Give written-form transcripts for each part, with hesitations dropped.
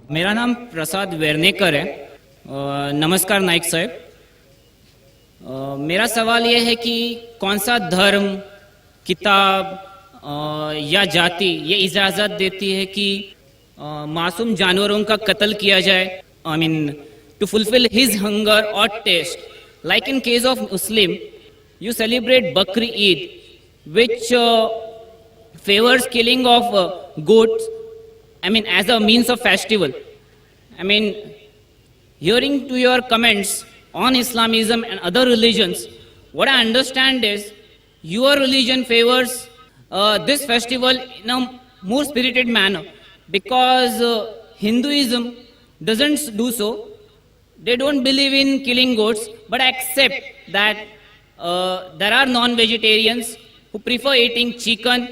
मेरा नाम प्रसाद वेर्नेकर है। नमस्कार नाइक साहब। मेरा सवाल यह है कि कौन सा धर्म, किताब या जाति ये इजाज़त देती है कि मासूम जानवरों का कत्ल किया जाए, I mean to fulfil his hunger और taste. Like in case of Muslim, you celebrate Bakri Eid, which favors killing of goats, I mean, as a means of festival. I mean, hearing to your comments on Islamism and other religions, what I understand is your religion favors this festival in a more spirited manner, because Hinduism doesn't do so. They don't believe in killing goats, but accept that there are non-vegetarians who prefer eating chicken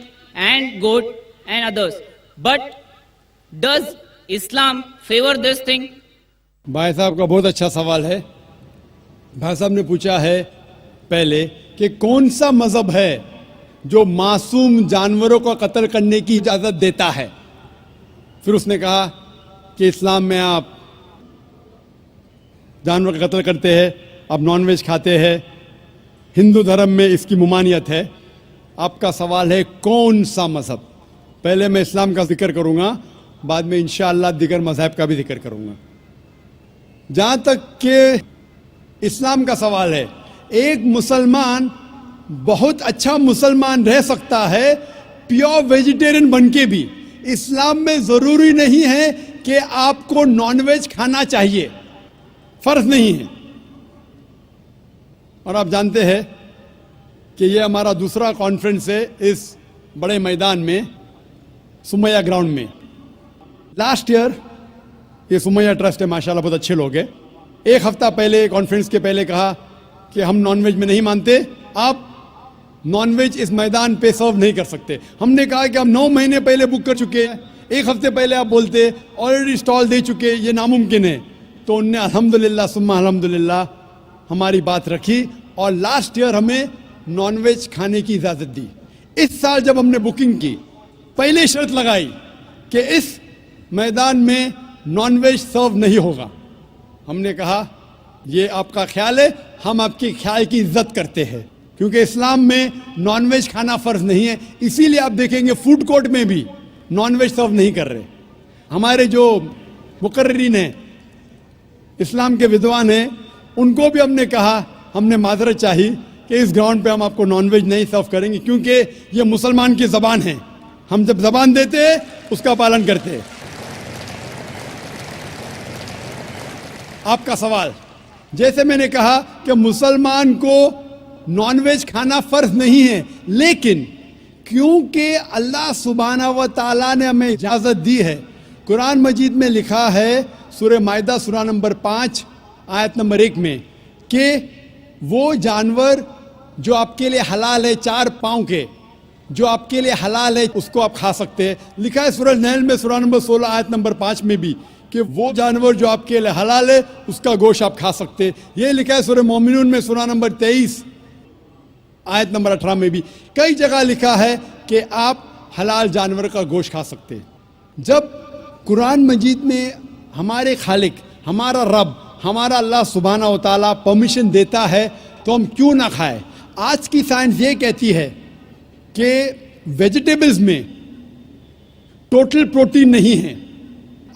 and goat and others. But does Islam favor this thing? भाई साहब का बहुत अच्छा सवाल है। भाई साहब ने पूछा है पहले कि कौन सा मजहब है जो मासूम जानवरों को कत्ल करने की इजाज़त देता है। फिर उसने कहा कि इस्लाम में आप जानवर का कत्ल करते हैं, आप नॉनवेज खाते हैं, हिंदू धर्म में इसकी मुमानियत है। आपका सवाल है कौन सा मजहब। पहले मैं इस्लाम का जिक्र करूंगा, बाद में इंशाअल्लाह दिगर मजहब का भी जिक्र करूंगा। जहां तक कि इस्लाम का सवाल है, एक मुसलमान बहुत अच्छा मुसलमान रह सकता है प्योर वेजिटेरियन बन के भी। इस्लाम में ज़रूरी नहीं है कि आपको नॉनवेज खाना चाहिए, फ़र्ज नहीं है। और आप जानते हैं कि ये हमारा दूसरा कॉन्फ्रेंस है इस बड़े मैदान में, सुमैया ग्राउंड में। लास्ट ईयर ये सुमैया ट्रस्ट है, माशाल्लाह बहुत अच्छे लोग हैं। एक हफ्ता पहले कॉन्फ्रेंस के पहले कहा कि हम नॉनवेज में नहीं मानते, आप नॉनवेज इस मैदान पे सर्व नहीं कर सकते। हमने कहा कि हम 9 महीने पहले बुक कर चुके हैं, एक हफ्ते पहले आप बोलते ऑलरेडी स्टॉल दे चुके, ये नामुमकिन है। तो उनने अल्हम्दुलिल्लाह सुम्मा अल्हम्दुलिल्लाह हमारी बात रखी और लास्ट ईयर हमें नॉनवेज खाने की इजाज़त दी। इस साल जब हमने बुकिंग की, पहले शर्त लगाई कि इस मैदान में नॉनवेज सर्व नहीं होगा। हमने कहा ये आपका ख्याल है, हम आपके ख्याल की इज्जत करते हैं, क्योंकि इस्लाम में नॉनवेज खाना फ़र्ज नहीं है। इसीलिए आप देखेंगे फूड कोर्ट में भी नॉनवेज सर्व नहीं कर रहे। हमारे जो मुकर्रिरीन हैं, इस्लाम के विद्वान हैं, उनको भी हमने कहा, हमने माजरत चाही कि इस ग्राउंड पे हम आपको नॉनवेज नहीं सर्व करेंगे, क्योंकि ये मुसलमान की ज़बान है। हम जब ज़बान देते हैं उसका पालन करते हैं। आपका सवाल, जैसे मैंने कहा कि मुसलमान को नॉनवेज खाना फ़र्ज नहीं है, लेकिन क्योंकि अल्लाह सुब्हाना व तआला ने हमें इजाज़त दी है। कुरान मजीद में लिखा है सूरह माइदा सूरा नंबर 5 आयत नंबर 1 में कि वो जानवर जो आपके लिए हलाल है, 4 पाँव के, जो आपके लिए हलाल है, उसको आप खा सकते हैं। लिखा है सूरह नहल में सूरा नंबर 16 आयत नंबर 5 में भी कि वो जानवर जो आपके लिए हलाल है उसका गोश्त आप खा सकते हैं। ये लिखा है सूरह मोमिनून में सूरा नंबर 23 आयत नंबर 18 में भी। कई जगह लिखा है कि आप हलाल जानवर का गोश्त खा सकते हैं। जब कुरान मजीद में हमारे खालिक, हमारा रब, हमारा अल्लाह सुब्हाना व तआला परमिशन देता है तो हम क्यों ना खाएं। आज की साइंस ये कहती है कि वेजिटेबल्स में टोटल प्रोटीन नहीं है।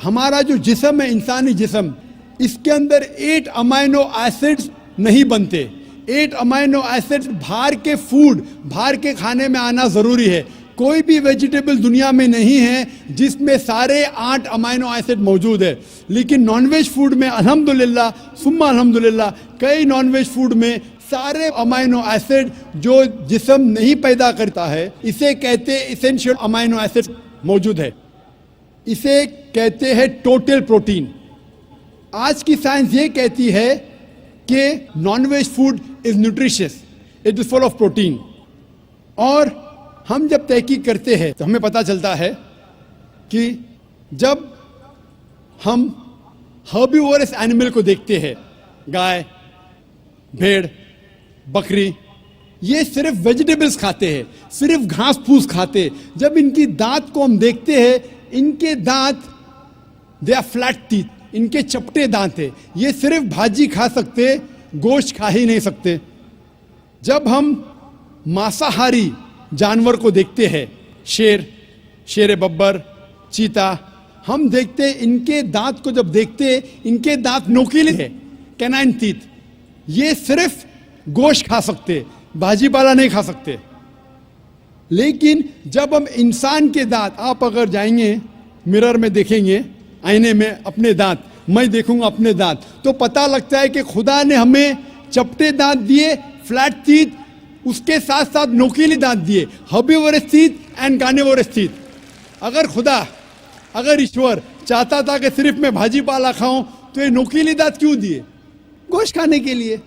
हमारा जो जिस्म है, इंसानी जिस्म, इसके अंदर 8 अमाइनो एसिड्स नहीं बनते। 8 अमाइनो एसिड्स बाहर के फूड, बाहर के खाने में आना ज़रूरी है। कोई भी वेजिटेबल दुनिया में नहीं है जिसमें सारे 8 अमाइनो एसिड मौजूद है। लेकिन नॉनवेज फूड में अल्हम्दुलिल्लाह सुम्मा अल्हम्दुलिल्लाह, कई नॉनवेज फूड में सारे अमाइनो एसिड जो जिस्म नहीं पैदा करता है, इसे कहते इसेंशियल अमाइनो एसिड मौजूद है। इसे कहते हैं टोटल प्रोटीन। आज की साइंस ये कहती है कि nonveg food is nutritious, it is full of protein. और हम जब तहकीक करते हैं तो हमें पता चलता है कि जब हम हर्बीवोरस एनिमल को देखते हैं, गाय, भेड़, बकरी, ये सिर्फ वेजिटेबल्स खाते हैं, सिर्फ घास फूस खाते हैं। जब इनकी दांत को हम देखते हैं, इनके दांत दे आर फ्लैट टीथ, इनके चपटे दांत है, ये सिर्फ भाजी खा सकते, गोश्त खा ही नहीं सकते। जब हम मांसाहारी जानवर को देखते हैं, शेर बब्बर, चीता, हम देखते हैं इनके दांत को जब देखते हैं, इनके दांत नोकीले है, कैनाइन टीथ, ये सिर्फ गोश्त खा सकते, भाजी पाला नहीं खा सकते। लेकिन जब हम इंसान के दांत, आप अगर जाएंगे मिरर में देखेंगे, आईने में अपने दांत, मैं देखूंगा अपने दांत, तो पता लगता है कि खुदा ने हमें चपटे दांत दिए, फ्लैट टीथ, उसके साथ साथ नोकीले दांत दिए, herbivorous teeth and carnivorous teeth. अगर ईश्वर चाहता था कि सिर्फ मैं भाजी पाला खाऊं, तो ये नोकीले दांत क्यों दिए? गोश्त खाने के लिए।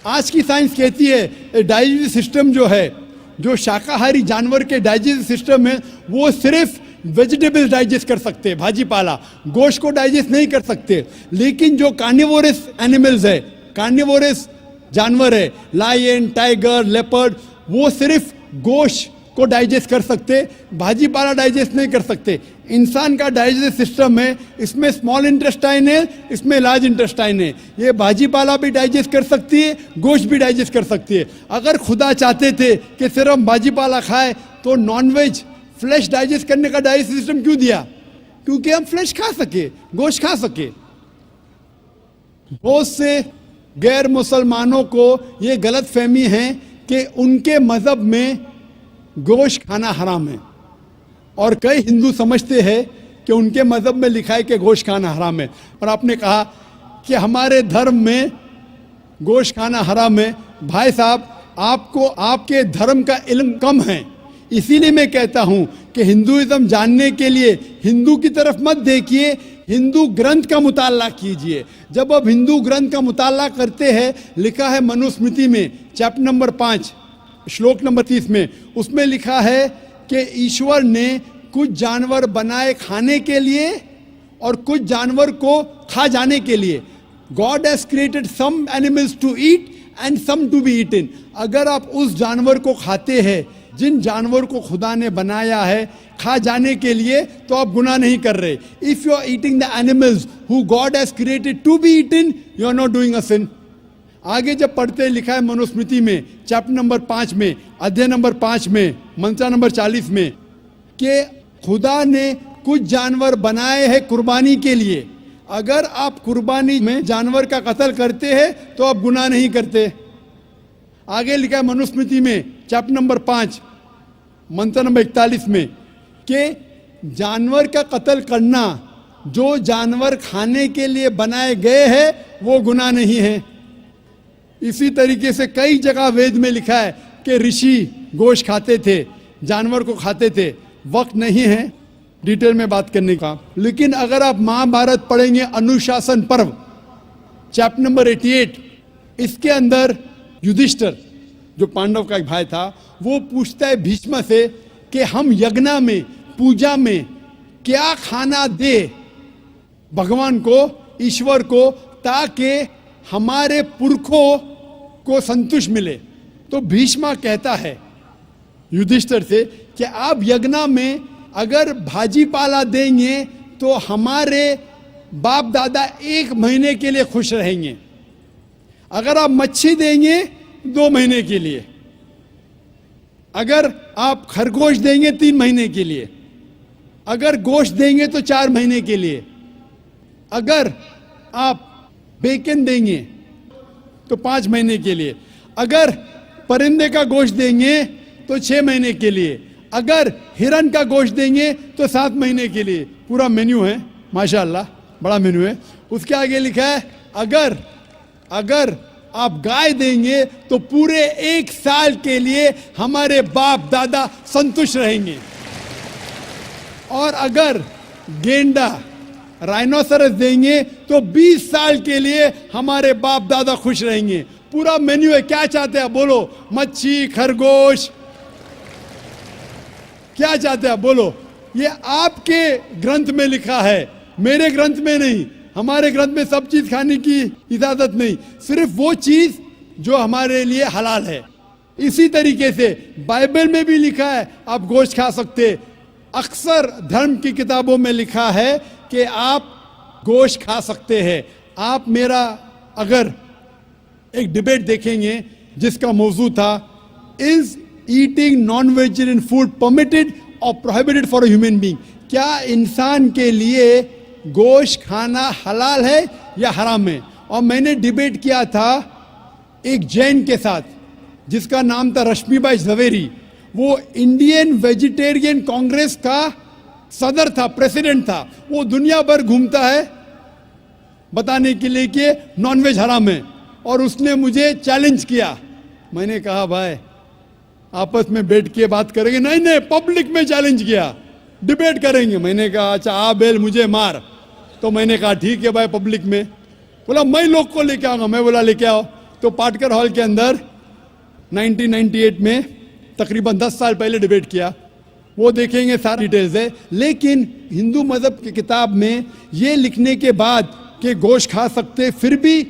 आज की साइंस कहती है डाइजेस्टिव सिस्टम जो है, जो शाकाहारी जानवर के डाइजेस्टिव सिस्टम है, वो सिर्फ वेजिटेबल्स डाइजेस्ट कर सकते हैं, भाजी पाला, गोश्त को डाइजेस्ट नहीं कर सकते। लेकिन जो कार्निवोरस एनिमल्स है, कार्निवोरस जानवर है, लायन, टाइगर, लेपर्ड, वो सिर्फ गोश्त को डाइजेस्ट कर सकते, भाजी पाला डाइजेस्ट नहीं कर सकते। इंसान का डाइजेस्टिव सिस्टम है, इसमें स्मॉल इंटेस्टाइन है, इसमें लार्ज इंटेस्टाइन है, ये भाजी पाला भी डाइजेस्ट कर सकती है, गोश्त भी डाइजेस्ट कर सकती है। अगर खुदा चाहते थे कि सिर्फ हम भाजी पाला खाए, तो नॉनवेज फ्लैश डाइजेस्ट करने का डाइजेस्टिव सिस्टम क्यों दिया? क्योंकि हम फ्लैश खा सके, गोश्त खा सके। बहुत से गैर मुसलमानों को ये गलत फहमी है कि उनके मजहब में गोश्त खाना हराम है, और कई हिंदू समझते हैं कि उनके मजहब में लिखा है कि गोश्त खाना हराम है। और आपने कहा कि हमारे धर्म में गोश्त खाना हराम है। भाई साहब, आपको आपके धर्म का इल्म कम है, इसीलिए मैं कहता हूं कि हिंदुइज्म जानने के लिए हिंदू की तरफ मत देखिए, हिंदू ग्रंथ का मुताला कीजिए। जब आप हिंदू ग्रंथ का मुताला करते हैं, लिखा है मनुस्मृति में चैप्टर नंबर 5 श्लोक नंबर 30 में, उसमें लिखा है कि ईश्वर ने कुछ जानवर बनाए खाने के लिए और कुछ जानवर को खा जाने के लिए। God has created some animals to eat and some to be eaten. अगर आप उस जानवर को खाते हैं जिन जानवर को खुदा ने बनाया है खा जाने के लिए, तो आप गुनाह नहीं कर रहे। If you are eating the animals who God has created to be eaten, you are not doing a sin. आगे जब पढ़ते लिखा है मनुस्मृति में चैप्टर नंबर 5 में, अध्याय नंबर 5 में, मंत्र नंबर 40 में, कि खुदा ने कुछ जानवर बनाए हैं कुर्बानी के लिए। अगर आप कुर्बानी में जानवर का कत्ल करते हैं तो आप गुनाह नहीं करते। आगे लिखा है मनुस्मृति में चैप्टर नंबर 5 मंत्र नंबर 41 में कि जानवर का कत्ल करना जो जानवर खाने के लिए बनाए गए हैं वो गुनाह नहीं है। इसी तरीके से कई जगह वेद में लिखा है कि ऋषि गोश्त खाते थे, जानवर को खाते थे। वक्त नहीं है डिटेल में बात करने का, लेकिन अगर आप महाभारत पढ़ेंगे अनुशासन पर्व चैप्टर नंबर 88, इसके अंदर युधिष्ठिर जो पांडव का एक भाई था, वो पूछता है भीष्म से कि हम यज्ञ में, पूजा में क्या खाना दे भगवान को, ईश्वर को, ताकि हमारे पुरखों को संतुष्ट मिले। तो भीष्म कहता है युधिष्ठिर से कि आप यज्ञ में अगर भाजी पाला देंगे तो हमारे बाप दादा 1 महीने के लिए खुश रहेंगे। अगर आप मच्छी देंगे 2 महीने के लिए, अगर आप खरगोश देंगे 3 महीने के लिए, अगर गोश्त देंगे तो 4 महीने के लिए, अगर आप बेकन देंगे तो 5 महीने के लिए, अगर परिंदे का गोश्त देंगे तो 6 महीने के लिए, अगर हिरन का गोश्त देंगे तो 7 महीने के लिए। पूरा मेन्यू है, माशाअल्लाह बड़ा मेन्यू है। उसके आगे लिखा है अगर आप गाय देंगे तो पूरे 1 साल के लिए हमारे बाप दादा संतुष्ट रहेंगे, और अगर गेंडा राइनोसरस देंगे तो 20 साल के लिए हमारे बाप दादा खुश रहेंगे। पूरा मेन्यू है। क्या चाहते हैं बोलो? मच्छी, खरगोश, क्या चाहते हैं बोलो? ये आपके ग्रंथ में लिखा है, मेरे ग्रंथ में नहीं। हमारे ग्रंथ में सब चीज खाने की इजाजत नहीं, सिर्फ वो चीज जो हमारे लिए हलाल है। इसी तरीके से बाइबल में भी लिखा है आप गोश्त खा सकते, अक्सर धर्म की किताबों में लिखा है कि आप गोश्त खा सकते हैं। आप मेरा अगर एक डिबेट देखेंगे जिसका मौजू था, is eating non vegetarian food permitted और prohibited for a human being, क्या इंसान के लिए गोश्त खाना हलाल है या हराम है। और मैंने डिबेट किया था एक जैन के साथ जिसका नाम था रश्मिबाई झवेरी। वो इंडियन वेजिटेरियन कांग्रेस का सदर था, प्रेसिडेंट था। वो दुनिया भर घूमता है बताने के लिए कि नॉनवेज हराम है, और उसने मुझे चैलेंज किया। मैंने कहा भाई आपस में बैठ के बात करेंगे। नहीं नहीं, पब्लिक में चैलेंज किया, डिबेट करेंगे। मैंने कहा अच्छा आ बेल मुझे मार। तो मैंने कहा ठीक है भाई, पब्लिक में। बोला मैं लोग को लेके आऊंगा। मैं बोला लेके आओ। तो पाटकर हॉल के अंदर 1998 में तकरीबन 10 साल पहले डिबेट किया। वो देखेंगे, सारी डिटेल्स है। लेकिन हिंदू मजहब की किताब में ये लिखने के बाद कि गोश्त खा सकते, फिर भी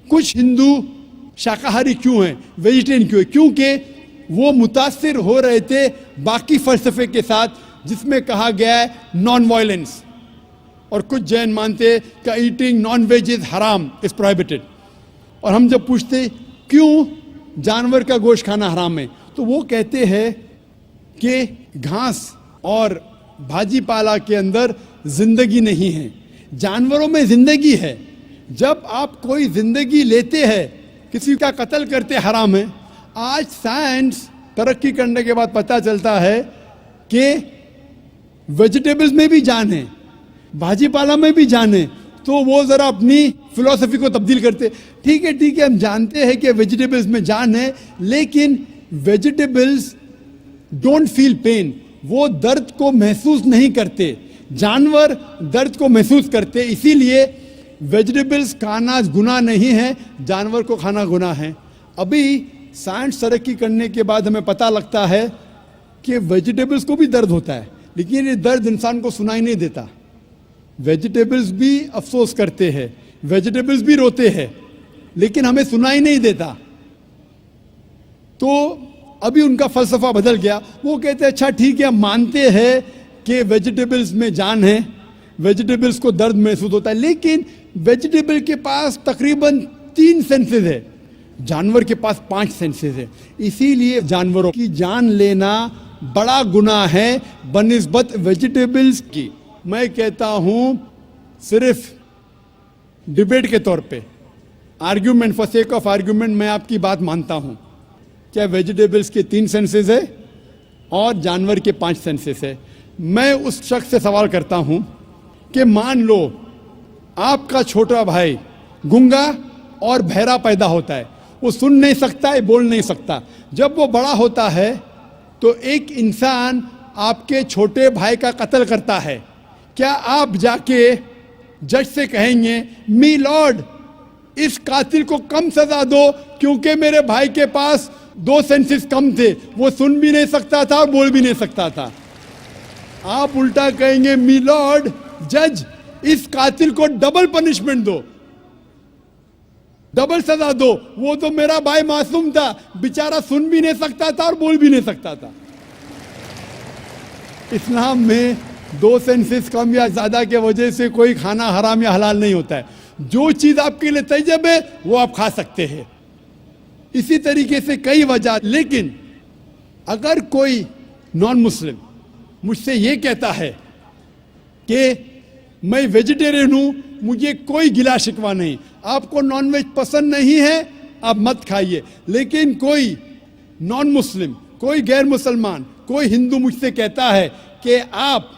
कुछ हिंदू शाकाहारी क्यों हैं, वेजिटेरियन क्यों है? क्योंकि वो मुतासिर हो रहे थे बाकी फलसफे के साथ जिसमें कहा गया है नॉन वायलेंस। और कुछ जैन मानते कि ईटिंग नॉन वेज इज हराम, इज प्रोहिबिटेड। और हम जब पूछते क्यों जानवर का गोश्त खाना हराम है, तो वो कहते हैं कि घास और भाजी पाला के अंदर जिंदगी नहीं है, जानवरों में जिंदगी है। जब आप कोई जिंदगी लेते हैं, किसी का कत्ल करते हराम है। आज साइंस तरक्की करने के बाद पता चलता है कि वेजिटेबल्स में भी जान है, भाजी पाला में भी जान है। तो वो जरा अपनी फिलॉसफी को तब्दील करते। ठीक है, हम जानते हैं कि वेजिटेबल्स में जान है, लेकिन वेजिटेबल्स डोंट फील पेन, वो दर्द को महसूस नहीं करते। जानवर दर्द को महसूस करते, इसीलिए वेजिटेबल्स खाना गुनाह नहीं है, जानवर को खाना गुनाह है। अभी साइंस तरक्की करने के बाद हमें पता लगता है कि वेजिटेबल्स को भी दर्द होता है, लेकिन ये दर्द इंसान को सुनाई नहीं देता। वेजिटेबल्स भी अफसोस करते हैं, वेजिटेबल्स भी रोते हैं, लेकिन हमें सुनाई नहीं देता। तो अभी उनका फलसफा बदल गया। वो कहते हैं अच्छा ठीक है, हम मानते हैं कि वेजिटेबल्स में जान है, वेजिटेबल्स को दर्द महसूस होता है, लेकिन वेजिटेबल के पास तकरीबन 3 सेंसेस है, जानवर के पास 5 सेंसेस है। इसीलिए जानवरों की जान लेना बड़ा गुनाह है बनिस्बत वेजिटेबल्स की। मैं कहता हूं सिर्फ डिबेट के तौर पे, argument, for sake of argument, मैं आपकी बात मानता हूं। क्या वेजिटेबल्स के 3 सेंसेस है और जानवर के 5 सेंसेस है। मैं उस शख्स से सवाल करता हूं कि मान लो आपका छोटा भाई गूंगा और बहरा पैदा होता है, वो सुन नहीं सकता है, बोल नहीं सकता। जब वो बड़ा होता है तो एक इंसान आपके छोटे भाई का कत्ल करता है, क्या आप जाके जज से कहेंगे मी लॉर्ड इस कातिल को कम सजा दो क्योंकि मेरे भाई के पास 2 सेंसेस कम थे, वो सुन भी नहीं सकता था और बोल भी नहीं सकता था? आप उल्टा कहेंगे मी लॉर्ड जज इस कातिल को डबल पनिशमेंट दो, डबल सजा दो, वो तो मेरा भाई मासूम था, बेचारा सुन भी नहीं सकता था और बोल भी नहीं सकता था। इस्लाम में 2 सेंसेस कम या ज्यादा के वजह से कोई खाना हराम या हलाल नहीं होता है। जो चीज आपके लिए तैयब है वो आप खा सकते हैं। इसी तरीके से कई वजह। लेकिन अगर कोई नॉन मुस्लिम मुझसे ये कहता है कि मैं वेजिटेरियन हूं, मुझे कोई गिला शिकवा नहीं, आपको नॉनवेज पसंद नहीं है आप मत खाइए, लेकिन कोई नॉन मुस्लिम, कोई गैर मुसलमान, कोई हिंदू मुझसे कहता है कि आप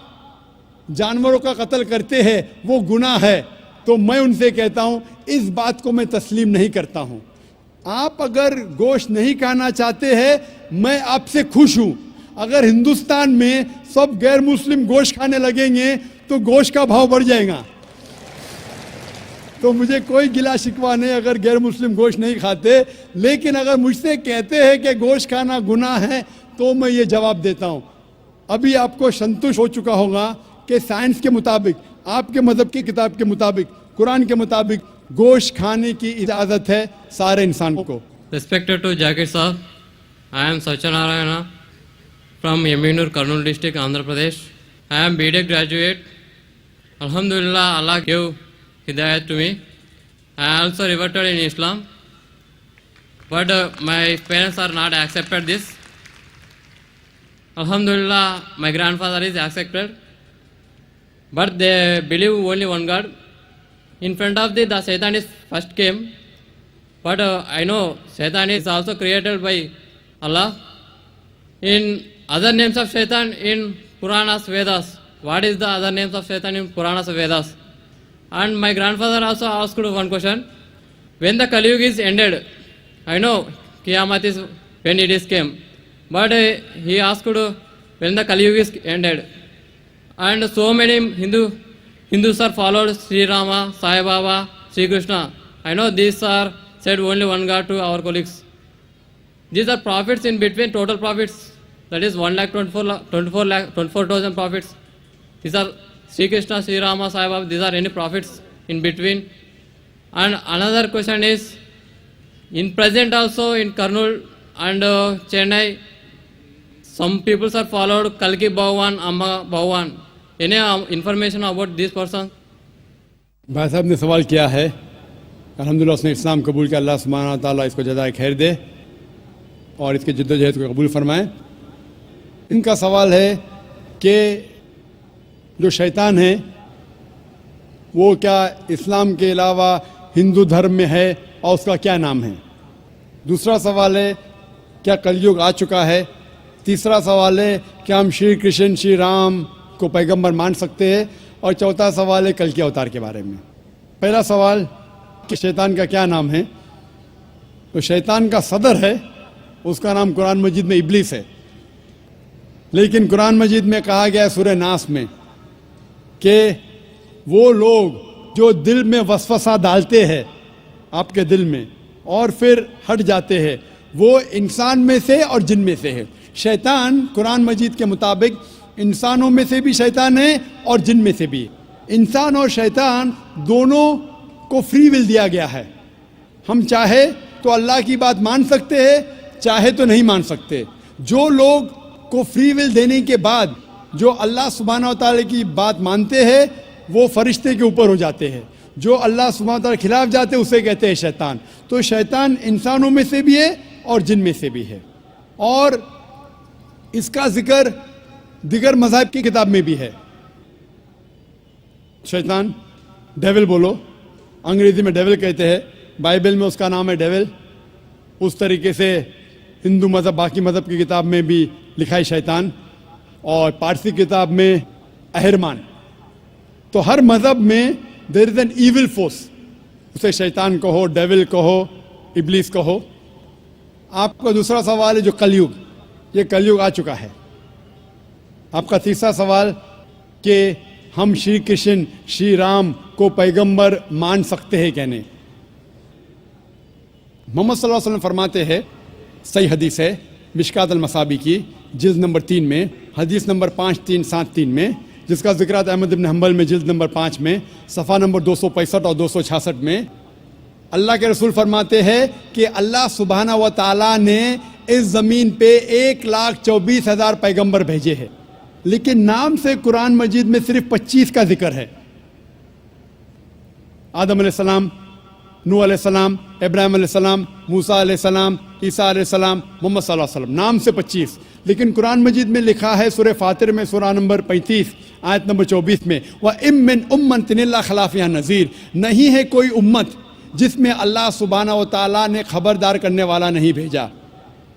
जानवरों का कत्ल करते हैं वो गुनाह है, तो मैं उनसे कहता हूं इस बात को मैं तस्लीम नहीं करता हूं। आप अगर गोश्त नहीं खाना चाहते हैं, मैं आपसे खुश हूं। अगर हिंदुस्तान में सब गैर मुस्लिम गोश्त खाने लगेंगे तो गोश्त का भाव बढ़ जाएगा। तो मुझे कोई गिला शिकवा नहीं अगर गैर मुस्लिम गोश्त नहीं खाते, लेकिन अगर मुझसे कहते हैं कि गोश्त खाना गुनाह है तो मैं ये जवाब देता हूं। अभी आपको संतुष्ट हो चुका होगा कि साइंस के मुताबिक, आपके मजहब की किताब के मुताबिक, कुरान के मुताबिक गोश्त खाने की इजाजत है सारे इंसान को। Respected to Jakir Saab, I am Sachin Narayana from Yeminur, Kurnool district, Andhra Pradesh. I am BTech graduate. Alhamdulillah, Allah gave Hidayat to me. I also reverted in Islam, but my parents are not accepted this. Alhamdulillah, my grandfather is accepted, but they believe only one God. In front of the Satan is first came, but I know Satan is also created by Allah. In other names of Satan in Puranas, Vedas, what is the other names of Satan in Puranas, Vedas? And my grandfather also asked one question. When the Kali Yuga is ended, I know Qiyamah is when it is came, but he asked when the Kali Yuga is ended. And so many Hindus are followed Sri Rama, Sai Baba, Sri Krishna. I know these are said only one God to our colleagues. These are prophets in between, total prophets. That is 1,24,000 prophets. These are Sri Krishna, Sri Rama, Sai Baba. These are any prophets in between. And another question is, in present also in Kurnool and Chennai, some people are followed Kalki Bhagwan, Amma Bhagwan. Any information about this person? भाई साहब ने सवाल किया है, अल्हम्दुलिल्लाह उसने इस्लाम कबूल किया, अल्लाह सुब्हानहू व तआला इसको जज़ाए खैर दे और इसके जद्दोजहद को कबूल फरमाए। इनका सवाल है कि जो शैतान है वो क्या इस्लाम के अलावा हिंदू धर्म में है और उसका क्या नाम है। दूसरा सवाल है क्या कलयुग आ चुका है। तीसरा सवाल है क्या हम श्री कृष्ण श्री राम को पैगंबर मान सकते हैं। और चौथा सवाल है कल के अवतार के बारे में। पहला सवाल कि शैतान का क्या नाम है, तो शैतान का सदर है, उसका नाम कुरान मजीद में इब्लीस है। लेकिन कुरान मजीद में कहा गया है सूरह नास में कि वो लोग जो दिल में वसवसा डालते हैं आपके दिल में और फिर हट जाते हैं, वो इंसान में से और जिन में से है। शैतान कुरान मजीद के मुताबिक इंसानों में से भी शैतान है और जिन में से भी। इंसान और शैतान दोनों को फ्री विल दिया गया है। हम चाहे तो अल्लाह की बात मान सकते हैं, चाहे तो नहीं मान सकते। जो लोग को फ्री विल देने के बाद जो अल्लाह सुब्हानहू व तआला की बात मानते हैं वो फरिश्ते के ऊपर हो जाते हैं। जो अल्लाह सुब्हानहू व तआला के खिलाफ जाते हैं उसे कहते हैं शैतान। तो शैतान इंसानों में से भी है और जिन में से भी है। और इसका जिक्र दिगर मज़हब की किताब में भी है। शैतान डेविल बोलो, अंग्रेजी में डेविल कहते हैं, बाइबल में उसका नाम है डेविल। उस तरीके से हिंदू मज़हब बाकी मज़हब की किताब में भी लिखा है शैतान, और पारसी किताब में अहरमान। तो हर मज़हब में there is an evil force, उसे शैतान कहो, डेविल कहो, इब्लीस कहो। आपका दूसरा सवाल है जो कलयुग, ये कलयुग आ चुका है। आपका तीसरा सवाल कि हम श्री कृष्ण श्री राम को पैगंबर मान सकते हैं क्या नहीं। मोहम्मद सल्लल्लाहु अलैहि वसल्लम फरमाते हैं, सही हदीस है मिशकात अल-मसाबी की जिल्द नंबर 3 में, हदीस नंबर 5373 में, जिसका जिक्र आता है अहमद इब्न हंबल में जिल्द नंबर 5 में, सफ़ा नंबर 265 और 266 में। अल्लाह के रसूल फरमाते हैं कि अल्लाह सुब्हानहू व तआला ने इस ज़मीन पे 1,24,000 पैगंबर भेजे हैं, लेकिन नाम से कुरान मजीद में सिर्फ 25 का जिक्र है। आदम अलैहिस्सलाम, नूह अलैहिस्सलाम, इब्राहिम अलैहिस्सलाम, मूसा अलैहिस्सलाम, ईसा अलैहिस्सलाम, मोहम्मद सल्लल्लाहु अलैहि वसल्लम, नाम से 25। लेकिन कुरान मजीद में लिखा है सूरह फातिर में सूरह नंबर 35 आयत नंबर 24 में, व इम मिन उम्मतिन इल्ला खला फ़ीहा नज़ीर, नहीं है कोई उम्मत जिसमें अल्लाह सुब्हानहू व तआला ने खबरदार करने वाला नहीं भेजा।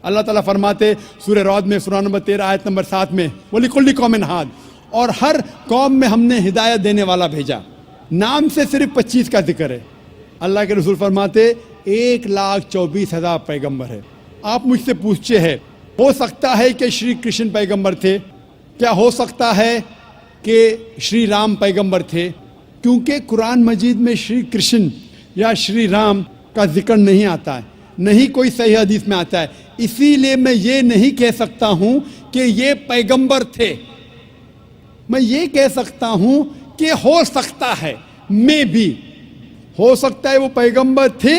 अल्लाह ताला फरमाते सूरह रअद में सूरह नंबर 13 आयत नंबर 7 में, वलिकुल्लि कौमिन हाद, और हर कौम में हमने हिदायत देने वाला भेजा। नाम से सिर्फ 25 का जिक्र है। अल्लाह के रसूल फरमाते 1,24,000 पैगंबर है। आप मुझसे पूछते हैं, हो सकता है कि श्री कृष्ण पैगंबर थे, क्या हो सकता है कि श्री राम पैगंबर थे? क्योंकि कुरान मजीद में श्री कृष्ण या श्री राम का जिक्र नहीं आता है, नहीं कोई सही हदीस में आता है। इसीलिए मैं ये नहीं कह सकता हूं कि ये पैगंबर थे। मैं ये कह सकता हूं कि हो सकता है, मे भी हो सकता है वो पैगंबर थे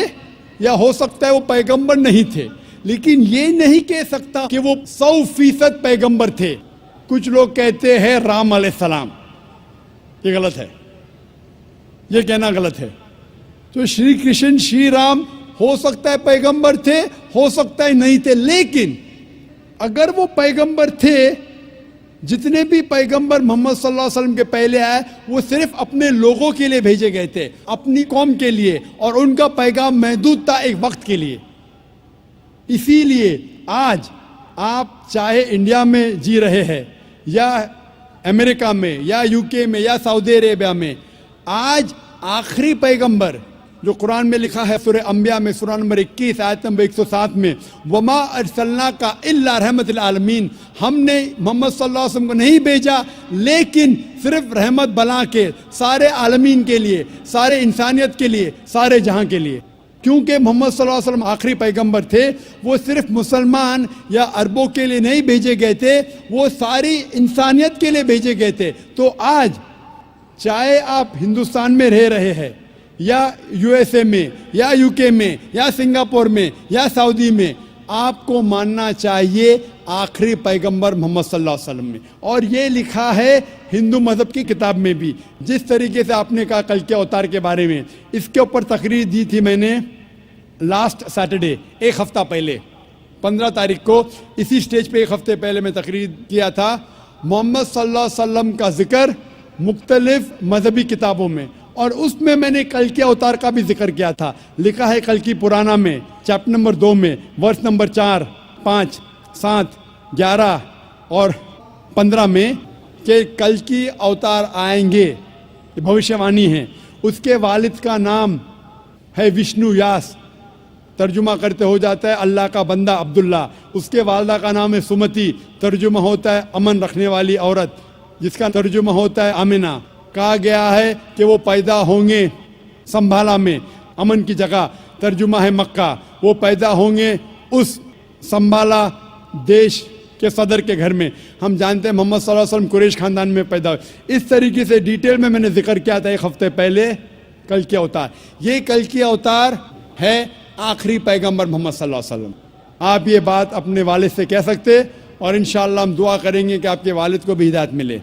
या हो सकता है वो पैगंबर नहीं थे। लेकिन ये नहीं कह सकता कि वो 100% पैगंबर थे। कुछ लोग कहते हैं राम अलैहिस्सलाम, ये गलत है, ये कहना गलत है। तो श्री कृष्ण श्री राम हो सकता है पैगंबर थे, हो सकता है नहीं थे, लेकिन अगर वो पैगंबर थे, जितने भी पैगंबर मोहम्मद सल्लल्लाहु अलैहि वसल्लम के पहले आए वो सिर्फ अपने लोगों के लिए भेजे गए थे, अपनी कौम के लिए, और उनका पैगाम महदूद था एक वक्त के लिए। इसीलिए आज आप चाहे इंडिया में जी रहे हैं या अमेरिका में या यूके में या सऊदी अरेबिया में, आज आखिरी पैगंबर जो कुरान में लिखा है सूरह अंबिया में सूरह नंबर 21 आयत नंबर 107 में, वमा अरसलना का इल्ला रहमतुल आलमीन, हमने मोहम्मद सल्लल्लाहु अलैहि वसल्लम को नहीं भेजा लेकिन सिर्फ रहमत बना के सारे आलमीन के लिए, सारे इंसानियत के लिए, सारे जहां के लिए। क्योंकि मोहम्मद सल्लल्लाहु अलैहि वसल्लम आखिरी पैगंबर थे, वो सिर्फ मुसलमान या अरबों के लिए नहीं भेजे गए थे, वो सारी इंसानियत के लिए भेजे गए थे। तो आज चाहे आप हिंदुस्तान में रह रहे हैं या यूएसए में या यूके में या सिंगापुर में या सऊदी में, आपको मानना चाहिए आखिरी पैगंबर मोहम्मद सल्लल्लाहु अलैहि वसल्लम में। और ये लिखा है हिंदू मज़हब की किताब में भी। जिस तरीके से आपने कहा कल के अवतार के बारे में, इसके ऊपर तकरीर दी थी मैंने लास्ट सैटरडे, एक हफ्ता पहले 15 तारीख को इसी स्टेज पे एक हफ्ते पहले मैं तकरीर किया था। मोहम्मद सल्लल्लाहु अलैहि वसल्लम का जिक्र मुख्तलिफ मजहबी किताबों में, और उसमें मैंने कल के अवतार का भी जिक्र किया था। लिखा है कल की पुराना में चैप्टर नंबर 2 में वर्ष नंबर 4, 5, 7, 11 और 15 में कि कल की अवतार आएंगे, ये भविष्यवाणी है। उसके वालिद का नाम है विष्णु यास, तर्जुमा करते हो जाता है अल्लाह का बंदा अब्दुल्ला। उसके वालदा का नाम है सुमति, तर्जुमा होता है अमन रखने वाली औरत, जिसका तर्जुमा होता है आमिना। कहा गया है कि वो पैदा होंगे संभाला में, अमन की जगह, तर्जुमा है मक्का। वो पैदा होंगे उस संभाला देश के सदर के घर में। हम जानते हैं मोहम्मद सल्लल्लाहु अलैहि वसल्लम कुरैश खानदान में पैदा हुए। इस तरीके से डिटेल में मैंने जिक्र किया था एक हफ्ते पहले कल की अवतार। ये कल की अवतार है आखिरी पैगंबर मोहम्मद सल्लल्लाहु अलैहि वसल्लम। आप ये बात अपने वालिद से कह सकते, और इंशाअल्लाह हम दुआ करेंगे कि आपके वालिद को भी हिदायत मिले।